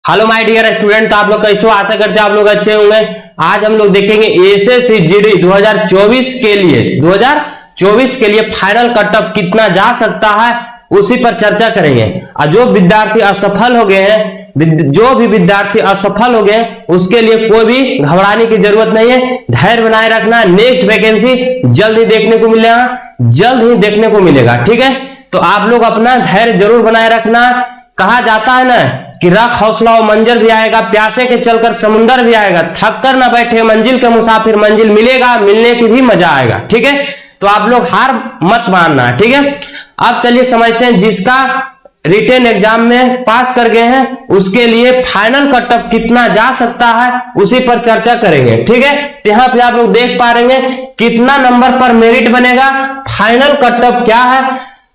Hello my dear student, तो आप लोग कैसे हो? आशा करते हैं आप लोग अच्छे होंगे। आज हम लोग देखेंगे एसएससी जीडी 2024 के लिए फाइनल कट ऑफ कितना जा सकता है, उसी पर चर्चा करेंगे। और जो भी विद्यार्थी असफल हो गए हैं उसके लिए कोई भी घबराने की जरूरत नहीं है, धैर्य बनाए रखना। नेक्स्ट वैकेंसी जल्द ही देखने को मिलेगा, ठीक है। तो आप लोग अपना धैर्य जरूर बनाए रखना। कहा जाता है ना कि रख हौसला और मंजर भी आएगा, प्यासे के चलकर समुंदर भी आएगा, थक कर ना बैठे मंजिल के मुसाफिर, मंजिल मिलेगा, मिलने की भी मजा आएगा, ठीक है। तो आप लोग हार मत मानना, ठीक है। अब चलिए समझते हैं, जिसका रिटेन एग्जाम में पास कर गए हैं उसके लिए फाइनल कट ऑफ कितना जा सकता है, उसी पर चर्चा करेंगे, ठीक है। तो यहाँ पे आप लोग देख पा रहे हैं कितना नंबर पर मेरिट बनेगा, फाइनल कट ऑफ क्या है,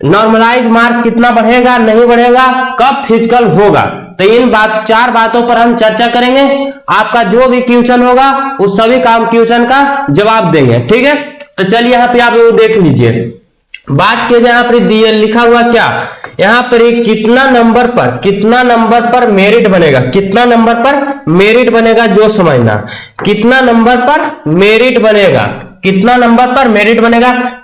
नॉर्मलाइज मार्क्स कितना बढ़ेगा नहीं बढ़ेगा, कब फिजिकल होगा। तो इन चार बातों पर हम चर्चा करेंगे। आपका जो भी क्वेश्चन होगा उस सभी क्वेश्चन का जवाब देंगे, ठीक है। तो चलिए यहाँ पे आप लोग देख लीजिए, बात किए यहाँ पर लिखा हुआ क्या, यहाँ पर कितना नंबर पर मेरिट बनेगा, कितना नंबर पर मेरिट बनेगा, जो समझना कितना नंबर पर मेरिट बनेगा,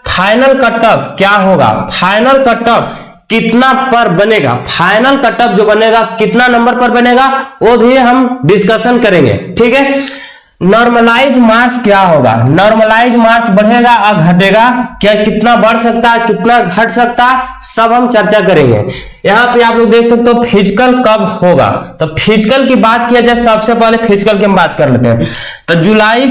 फाइनल कट ऑफ क्या होगा, फाइनल कट ऑफ कितना पर बनेगा, फाइनल कट ऑफ जो बनेगा कितना नंबर पर बनेगा वो भी हम डिस्कशन करेंगे, ठीक है। नॉर्मलाइज मार्क्स क्या होगा, नॉर्मलाइज मार्क्स बढ़ेगा और घटेगा क्या, कितना बढ़ सकता है कितना घट सकता है, सब हम चर्चा करेंगे। यहाँ पे आप लोग देख सकते हो फिजिकल कब होगा। तो फिजिकल की बात किया जाए, सबसे पहले फिजिकल की हम बात कर लेते हैं। तो जुलाई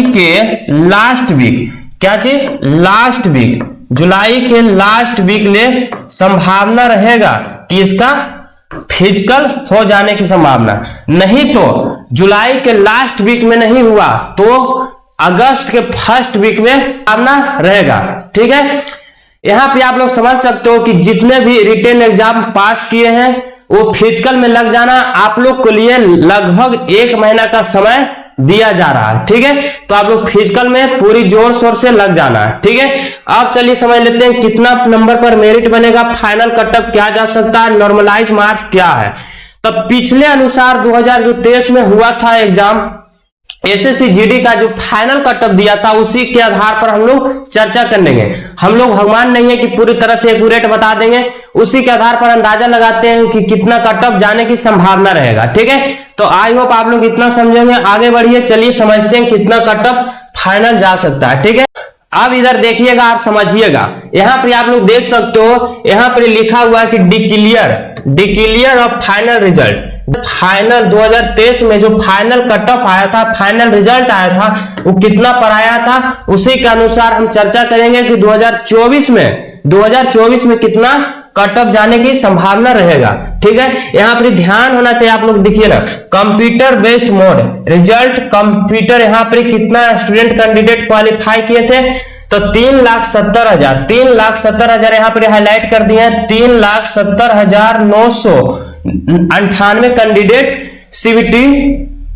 के लास्ट वीक, क्या चीज, लास्ट वीक, जुलाई के लास्ट वीक में संभावना रहेगा कि इसका फिजिकल हो जाने की संभावना, नहीं तो जुलाई के लास्ट वीक में नहीं हुआ तो अगस्त के फर्स्ट वीक में संभावना रहेगा, ठीक है। यहां पे आप लोग समझ सकते हो कि जितने भी रिटेन एग्जाम पास किए हैं वो फिजिकल में लग जाना आप लोग के लिए लगभग 1 महीना का समय दिया जा रहा है, ठीक है। तो आप लोग फिजिकल में पूरी जोर शोर से लग जाना है, ठीक है। अब चलिए समझ लेते हैं कितना नंबर पर मेरिट बनेगा, फाइनल कट ऑफ क्या जा सकता है, नॉर्मलाइज मार्क्स क्या है। तो पिछले अनुसार 2023 में हुआ था एग्जाम, एसएससी जीडी का जो फाइनल कट ऑफ दिया था उसी के आधार पर हम लोग चर्चा कर लेंगे। हम लोग भगवान नहीं है कि पूरी तरह से एक्यूरेट बता देंगे, उसी के आधार पर अंदाजा लगाते हैं कि कितना कट ऑफ जाने की संभावना रहेगा, ठीक है। तो आई होप आप लोग इतना समझेंगे। आगे बढ़िए, चलिए समझते हैं कितना कट ऑफ फाइनल जा सकता है, ठीक है। अब इधर देखिएगा और समझिएगा, यहाँ पे आप लोग देख सकते हो, यहाँ पे लिखा हुआ है कि declare of final result. Final 2023 में जो फाइनल कट ऑफ आया था, फाइनल रिजल्ट आया था, वो कितना पर आया था, उसी के अनुसार हम चर्चा करेंगे कि 2024 में कितना कट ऑफ जाने की संभावना रहेगा, ठीक है। यहाँ पर ध्यान होना चाहिए, आप लोग देखिए ना, computer based mode result, computer यहाँ पर कितना स्टूडेंट कैंडिडेट क्वालिफाई किए थे, तो 3,70,000 यहाँ पर हाईलाइट कर दिए हैं, 3,70,998 कैंडिडेट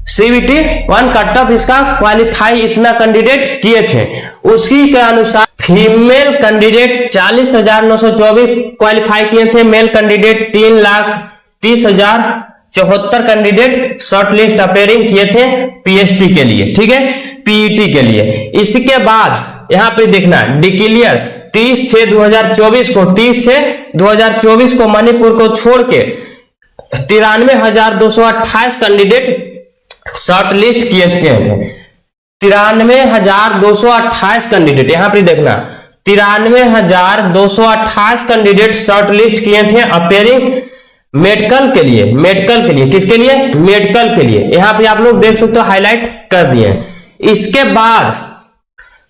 सीबीटी 1 कट ऑफ इसका क्वालिफाई इतना कैंडिडेट किए थे। उसी के अनुसार फीमेल कैंडिडेट 40,924 क्वालिफाई किए थे, male candidate 3,30,074 candidate short list appearing किए थे पीएचडी के लिए, ठीक है, पीईटी के लिए। इसके बाद यहाँ पे देखना डिक्लेयर 30/6/2024 को मणिपुर को छोड़ के 93,228 कैंडिडेट शॉर्ट लिस्ट किए थे, 93,228 कैंडिडेट, यहाँ पे देखना 93,228 कैंडिडेट शॉर्ट लिस्ट किए थे अपेयरिंग मेडिकल के लिए, किसके लिए, मेडिकल के लिए। यहाँ पे आप लोग देख सकते हो हाईलाइट कर दिए। इसके बाद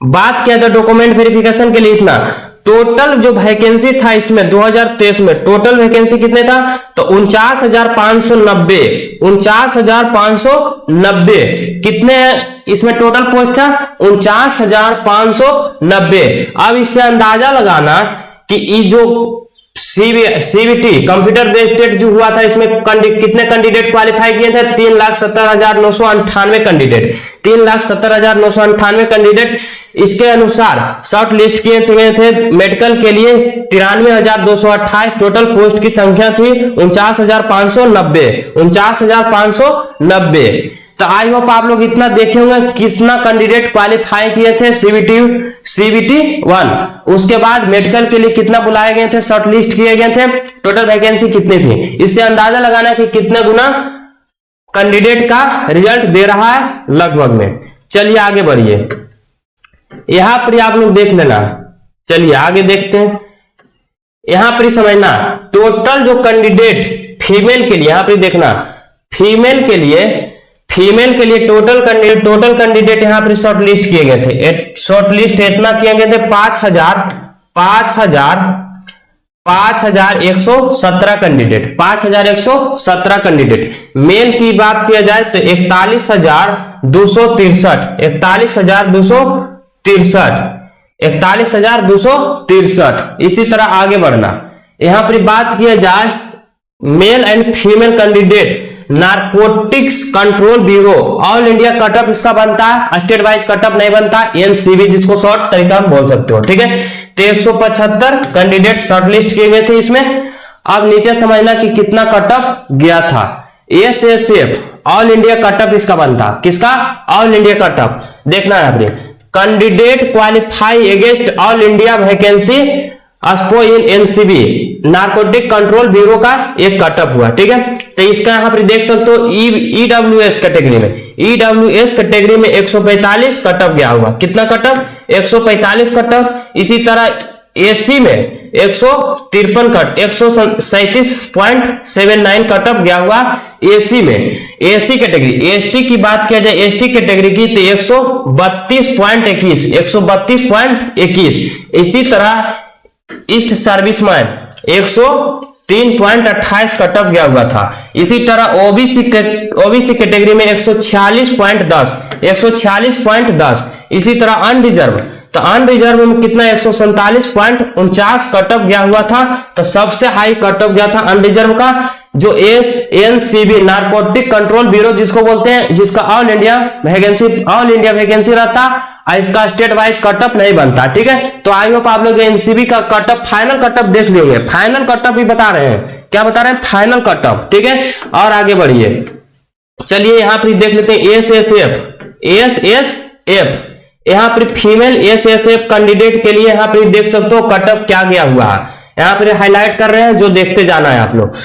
बात किया था डॉक्यूमेंट वेरिफिकेशन के लिए, इतना टोटल जो वैकेंसी था इसमें 2023 में टोटल वैकेंसी कितने था, तो 49,590 कितने इसमें टोटल पोस्ट था, 49,590। अब इससे अंदाजा लगाना कि ये जो सीबीटी कंप्यूटर बेस्ड टेस्ट जो हुआ था, इसमें कितने कैंडिडेट क्वालिफाई किए थे? 3,70,998 कैंडिडेट, 3,70,998 कैंडिडेट। इसके अनुसार शॉर्ट लिस्ट किए थे मेडिकल के लिए 93,228, टोटल पोस्ट की संख्या थी 49,590। तो आई होप आप लोग इतना देखे होंगे कितना कैंडिडेट क्वालिफाई किए थे सीबीटी 1। उसके बाद मेडिकल के लिए कितना बुलाए गए थे, शॉर्ट लिस्ट किए गए थे, टोटल वैकेंसी कितनी थी। इससे अंदाजा लगाना कि कितने गुना कैंडिडेट का रिजल्ट दे रहा है लगभग में। चलिए आगे बढ़िए, यहां पर आप लोग देख लेना। चलिए आगे देखते हैं, यहां पर समझना टोटल जो कैंडिडेट फीमेल के लिए, यहां पर देखना फीमेल के लिए टोटल कैंडिडेट यहां पर शॉर्ट लिस्ट किए गए थे। शॉर्ट लिस्ट इतना किए गए थे 5,117 कैंडिडेट, 5,117 कैंडिडेट। मेल की बात किया जाए तो 41,263। इसी तरह आगे बढ़ना, यहां पर बात किया जाए male and female candidate narcotics control bureau, all India cutoff इसका बनता है, स्टेट वाइज कटअप नहीं बनता, एनसीबी जिसको शॉर्ट तरीका में बोल सकते हो, ठीक है। तो 175 कैंडिडेट शॉर्टलिस्ट किए गए थे इसमें। अब नीचे समझना कि कितना कटअप गया था। एसएसएफ ऑल इंडिया कटअप इसका बनता, किसका? All India cutoff. देखना है आपने, candidate qualify against all India vacancy अस्पो in NCB, narcotic control bureau का एक कटअप हुआ, ठीक है। तो इसका यहां पर देख सकते हो ईडब्ल्यूएस कैटेगरी में 145 कटअप गया हुआ। कितना कटअप? 145 कटअप। इसी तरह एसी में 137.79 कटअप गया हुआ एसी में। एसी कैटेगरी, एसटी की बात किया जाए एसटी कैटेगरी की तो 132.21। इसी तरह ईस्ट सर्विसमैन 103.28 कटअप गया हुआ था। इसी तरह ओबीसी कैटेगरी में 146.10। इसी तरह अनरिजर्व, तो अनरिजर्व में कितना? 147.49 कटअप गया हुआ था। तो सबसे हाई कटअप गया था अनरिजर्व का, जो एनसीबी नारकोटिक कंट्रोल ब्यूरो जिसको बोलते हैं, जिसका ऑल इंडिया वैकेंसी रहता, इसका स्टेट वाइज कटअप नहीं बनता, ठीक है। तो आई होप आप लोग एनसीबी का कटअप, फाइनल कटअप देख लेंगे। फाइनल कटअप भी बता रहे हैं, क्या बता रहे हैं? फाइनल कटअप, ठीक है। और आगे बढ़िए, चलिए यहां पर देख लेते हैं एसएसएफ। यहां पर फीमेल एसएसएफ कैंडिडेट के लिए यहां पर देख सकते हो कटअप क्या गया हुआ है, यहां पर हाईलाइट कर रहे हैं, जो देखते जाना है आप लोग।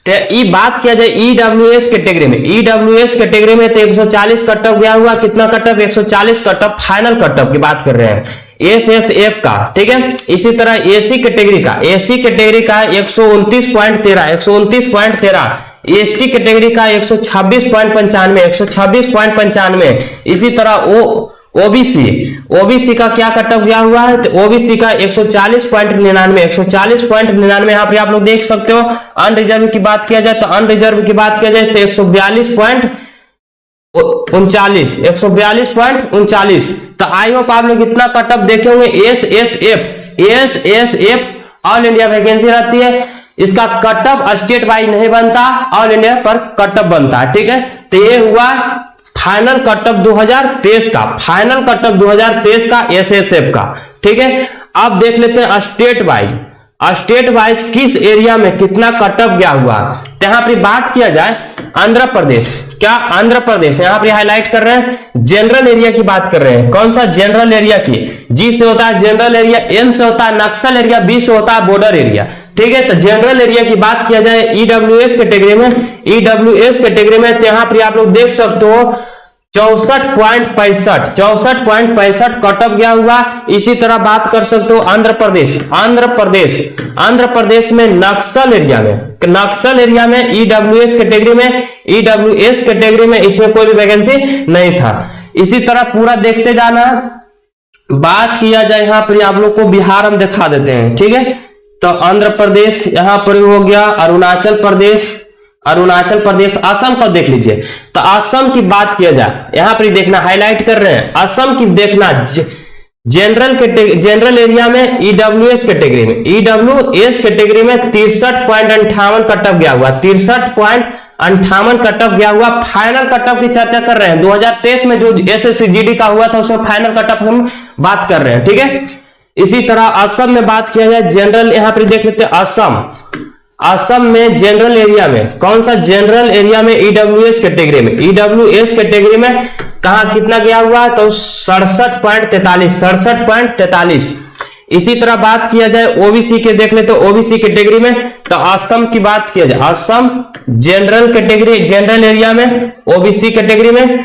तो ये बात किया जाए ईडब्ल्यूएस कैटेगरी में तो 140 कटअप गया हुआ। कितना कटअप? 140 कटअप। फाइनल कटअप की बात कर रहे हैं एसएसएफ का, ठीक है। इसी तरह एसी कैटेगरी का 129.13। एसटी कैटेगरी का 126.95। इसी तरह ओबीसी का क्या कटअप गया हुआ है? तो ओबीसी का 140.99। यहाँ पे आप लोग देख सकते हो। अनरिजर्व की बात किया जाए तो 142.39। तो आई होप आप लोग इतना कटअप देखे होंगे। एसएसएफ ऑल इंडिया वैकेंसी रहती है, इसका कटअप स्टेट वाइज नहीं बनता, ऑल इंडिया पर कटअप बनता है, ठीक है। तो ये हुआ फाइनल कटअप 2023 का एसएसएफ का, ठीक है। अब देख लेते हैं स्टेट वाइज किस एरिया में कितना कटअप गया हुआ। तो यहां पर बात किया जाए आंध्र प्रदेश, आंध्र प्रदेश यहां पर हाईलाइट कर रहे हैं, जनरल एरिया की बात कर रहे हैं। कौन सा? जनरल एरिया की। जी से होता है जनरल एरिया, एन से होता है नक्सल एरिया, बी से होता है बॉर्डर एरिया, ठीक है। तो जनरल एरिया की बात किया जाए ईडब्ल्यूएस कैटेगरी में तो यहां पर आप लोग देख सकते हो 64.65 कटअप गया हुआ। इसी तरह बात कर सकते हो आंध्र प्रदेश में नक्सल एरिया में ईडब्ल्यूएस कैटेगरी में इसमें कोई भी वैकेंसी नहीं था। इसी तरह पूरा देखते जाना। बात किया जाए यहां पर आप लोग को बिहार हम दिखा देते हैं, ठीक है। तो आंध्र प्रदेश यहां पर हो गया, अरुणाचल प्रदेश, असम का देख लीजिए। तो असम की बात किया जाए, यहां पर देखना हाईलाइट कर रहे हैं, असम की देखना जनरल एरिया में ईडब्ल्यूएस कैटेगरी में 63.58 कट ऑफ गया हुआ, 63.58 कट ऑफ गया हुआ। फाइनल कट ऑफ की चर्चा कर रहे हैं। 2023 में जो एसएससी जीडी का हुआ था उसमें फाइनल कट ऑफ हम बात कर रहे हैं, ठीक है। इसी तरह असम में बात किया जाए जनरल, यहां पर देख लेते हैं असम में जनरल एरिया में कौन सा, जनरल एरिया में ईडब्ल्यूएस कैटेगरी में, ईडब्ल्यूएस कैटेगरी में कहा कितना गया हुआ, तो 67.43। इसी तरह बात किया जाए ओबीसी के, देख ले तो ओबीसी कैटेगरी में, तो असम की बात किया जाए, Assam general category, general area में ओबीसी कैटेगरी में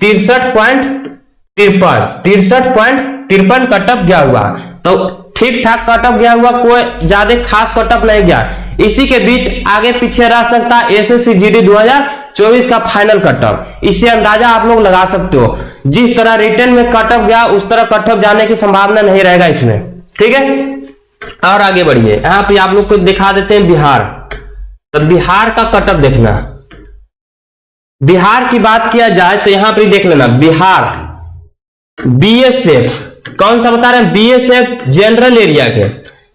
63.53 कट ऑफ गया हुआ। तो ठीक ठाक कट ऑफ गया हुआ, कोई ज्यादा खास कट ऑफ नहीं गया। इसी के बीच आगे पीछे रह सकता है एसएससी जीडी 2024 का फाइनल कट ऑफ। इससे अंदाजा आप लोग लगा सकते हो, जिस तरह रिटर्न में कट ऑफ गया उस तरह कट ऑफ जाने की संभावना नहीं रहेगा इसमें, ठीक है। और आगे बढ़िए, यहां पे आप लोग को दिखा देते हैं बिहार। तो बिहार का कट ऑफ देखना, बिहार की बात किया जाए तो यहां पर देख लेना, बिहार बीएसएफ कौन सा बता रहे हैं, बीएसएफ जनरल एरिया के,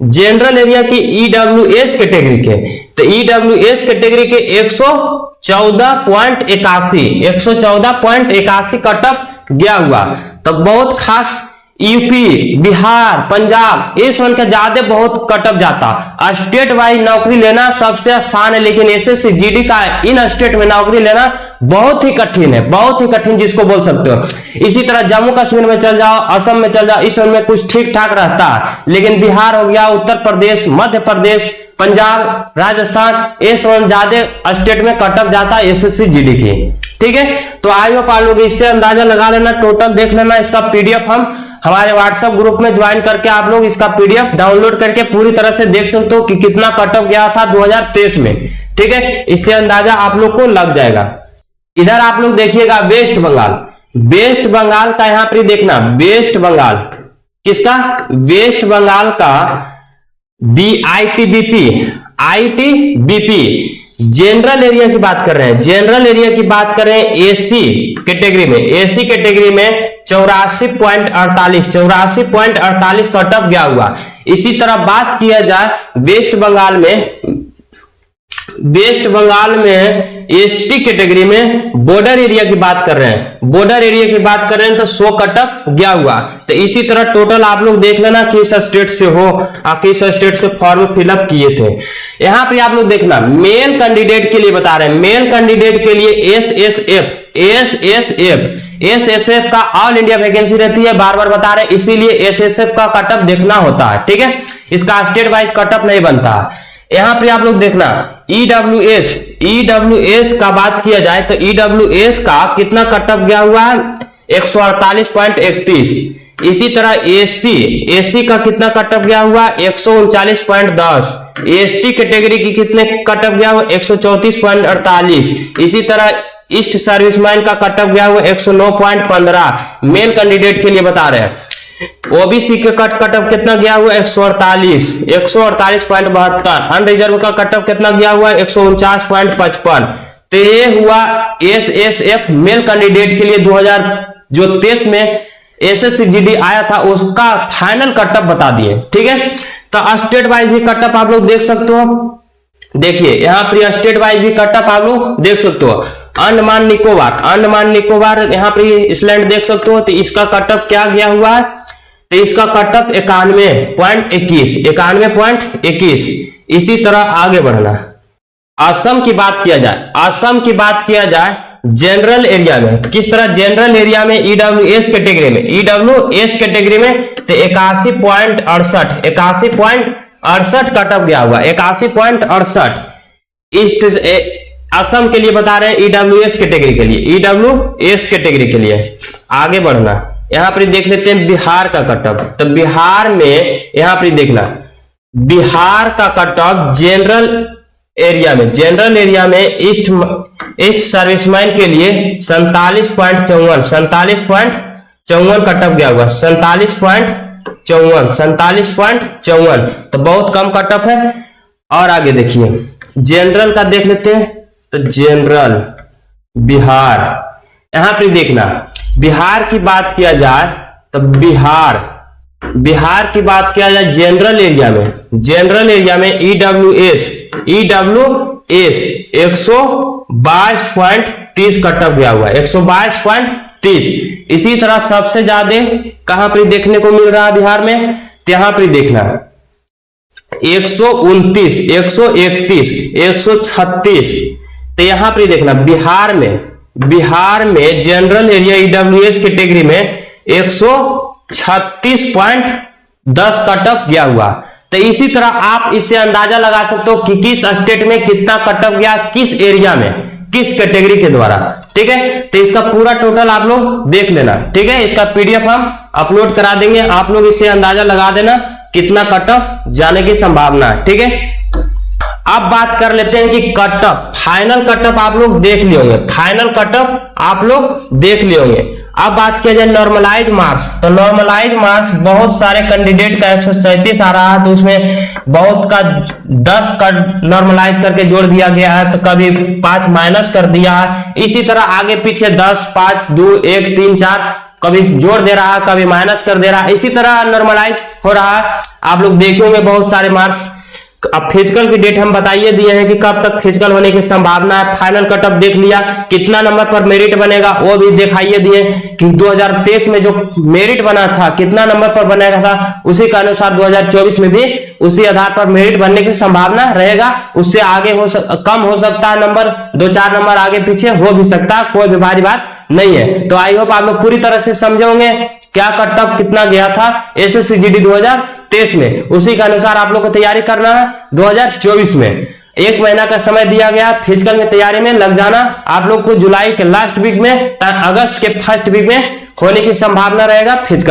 जनरल एरिया की ईडब्ल्यूएस कैटेगरी के, तो ईडब्ल्यूएस कैटेगरी के 114.81 कट ऑफ गया हुआ। तो बहुत खास यूपी, बिहार, पंजाब इस वन के ज्यादा बहुत कट ऑफ जाता। स्टेट वाइज नौकरी लेना सबसे आसान है, लेकिन एसएससी जीडी का इन स्टेट में नौकरी लेना बहुत ही कठिन है, बहुत ही कठिन जिसको बोल सकते हो। इसी तरह जम्मू कश्मीर में चल जाओ, असम में चल जाओ, इस वन में कुछ ठीक ठाक रहता है, लेकिन बिहार हो गया, उत्तर प्रदेश, मध्य प्रदेश, पंजाब, राजस्थान, इस वन ज्यादा स्टेट में कट ऑफ जाता है एसएससी जीडी की, ठीक है। तो आई होप आप लोग इससे अंदाजा लगा लेना, टोटल देख लेना। इसका पीडीएफ हम हमारे व्हाट्सएप ग्रुप में ज्वाइन करके आप लोग इसका पीडीएफ डाउनलोड करके पूरी तरह से देख सकते हो कि कितना कट ऑफ गया था 2023 में, ठीक है। इससे अंदाजा आप लोग को लग जाएगा। इधर आप लोग देखिएगा वेस्ट बंगाल, वेस्ट बंगाल का यहां पर देखना, वेस्ट बंगाल किसका, वेस्ट बंगाल का आईटीबीपी जनरल एरिया की बात कर रहे हैं, जनरल एरिया की बात कर रहे हैं एसी कैटेगरी में, एसी कैटेगरी में 84.48 कट ऑफ गया हुआ। इसी तरह बात किया जाए वेस्ट बंगाल में एसटी कैटेगरी में बॉर्डर एरिया की बात कर रहे हैं, बॉर्डर एरिया की बात कर रहे हैं तो 100 कट ऑफ गया हुआ। तो इसी तरह टोटल आप लोग देख लेना किस स्टेट से हो और किस स्टेट से फॉर्म फिलअप किए थे। यहां पे आप लोग देखना मेल कैंडिडेट के लिए बता रहे हैं, मेल कैंडिडेट के लिए एसएसएफ का ऑल इंडिया वैकेंसी रहती है, बार बार बता रहे हैं, इसीलिए एसएसएफ का कट ऑफ देखना होता है, ठीक है। इसका स्टेट वाइज कट ऑफ नहीं बनता। यहां पे आप लोग देखना ईडब्ल्यूएस का बात किया जाए तो ईडब्ल्यूएस का कितना कट ऑफ गया हुआ है, 148.31। इसी तरह एसी का कितना कट ऑफ गया हुआ, 139.10। एसटी कैटेगरी की कितने कट ऑफ गया हुआ, 134.48। इसी तरह ईस्ट सर्विसमैन का कट ऑफ गया हुआ 109.15। मेल कैंडिडेट के लिए बता रहे हैं। ओबीसी के कट ऑफ कितना गया हुआ, 148.72। अनरिजर्व का कट ऑफ कितना गया हुआ, 149.55। तो ये हुआ एसएसएफ मेल कैंडिडेट के लिए 2023 में एसएससी जीडी आया था उसका फाइनल कट ऑफ बता दिए, ठीक है। तो स्टेट वाइज भी कट ऑफ आप लोग देख सकते हो, देखिए यहाँ पर स्टेट वाइज भी कट ऑफ आप लोग देख सकते हो। अंडमान निकोबार यहाँ पर इसलैंड देख सकते हो, तो इसका कट ऑफ क्या गया हुआ है, तो इसका कट ऑफ 91.21। इसी तरह आगे बढ़ना, असम की बात किया जाए, जनरल एरिया में किस तरह, जनरल एरिया में ईडब्ल्यूएस कैटेगरी में तो 81.68 कट ऑफ गया हुआ, 81.68। असम के लिए बता रहे हैं ईडब्ल्यूएस कैटेगरी के लिए, आगे बढ़ना। यहां पर देख लेते हैं बिहार का कट ऑफ। तो बिहार में यहां पर देखना, बिहार का कट ऑफ जनरल एरिया में ईस्ट सर्विसमैन के लिए 47.54 कट ऑफ गया हुआ, 47.54। तो बहुत कम कट ऑफ है। और आगे देखिए जनरल का देख लेते हैं, तो जनरल बिहार यहाँ पे देखना, बिहार की बात किया जाए तो बिहार की बात किया जाए जनरल एरिया में ईडब्ल्यूएस 122.30 कटअप गया हुआ है, 122.30। इसी तरह सबसे ज्यादा कहां पर देखने को मिल रहा है बिहार में, तो यहां पर देखना 129, 131, 136। तो यहां पर देखना बिहार में जनरल एरिया ईडब्ल्यूएस कैटेगरी में 136.10 कटअप गया हुआ। तो इसी तरह आप इससे अंदाजा लगा सकते हो कि किस स्टेट में कितना कटअप गया, किस एरिया में, किस कैटेगरी के द्वारा। ठीक है, तो इसका पूरा टोटल आप लोग देख लेना। ठीक है, इसका पीडीएफ हम अपलोड करा देंगे, आप लोग इससे अंदाजा लगा देना कितना कटअप जाने की संभावना है। ठीक है, अब बात कर लेते हैं कि कटअप, फाइनल कटअप आप लोग देख लिए होंगे, अब बात किया जाए नॉर्मलाइज मार्क्स, तो नॉर्मलाइज मार्क्स बहुत सारे कैंडिडेट का 137 आ रहा है, तो उसमें बहुत का 10 का नॉर्मलाइज करके जोड़ दिया गया है, तो कभी 5 माइनस कर दिया है। इसी तरह आगे पीछे 10, 5, 2, 1, 3, 4 कभी जोड़ दे रहा है, कभी माइनस कर दे रहा है, इसी तरह नॉर्मलाइज हो रहा है। आप लोग देखेंगे बहुत सारे मार्क्स। अब फिजिकल की डेट हम बताइए दिए हैं कि कब तक फिजिकल होने की संभावना है। फाइनल कटअप देख लिया, कितना नंबर पर मेरिट बनेगा वो भी दिखाइए दिए कि 2023 में जो मेरिट बना था कितना नंबर पर बनेगा था, उसी के अनुसार 2024 में भी उसी आधार पर मेरिट बनने की संभावना रहेगा। उससे आगे कम हो सकता है नंबर, 2-4 नंबर आगे पीछे हो भी सकता है, कोई भी भारी बात नहीं है। तो आई होप आप लोग पूरी तरह से समझे होंगे क्या कटअप कितना गया था एसएससी जीडी 2023 में, उसी के अनुसार आप लोग को तैयारी करना है 2024 में। 1 महीना का समय दिया गया, फिजिकल में तैयारी में लग जाना। आप लोग को जुलाई के लास्ट वीक में, अगस्त के फर्स्ट वीक में होने की संभावना रहेगा फिजिकल।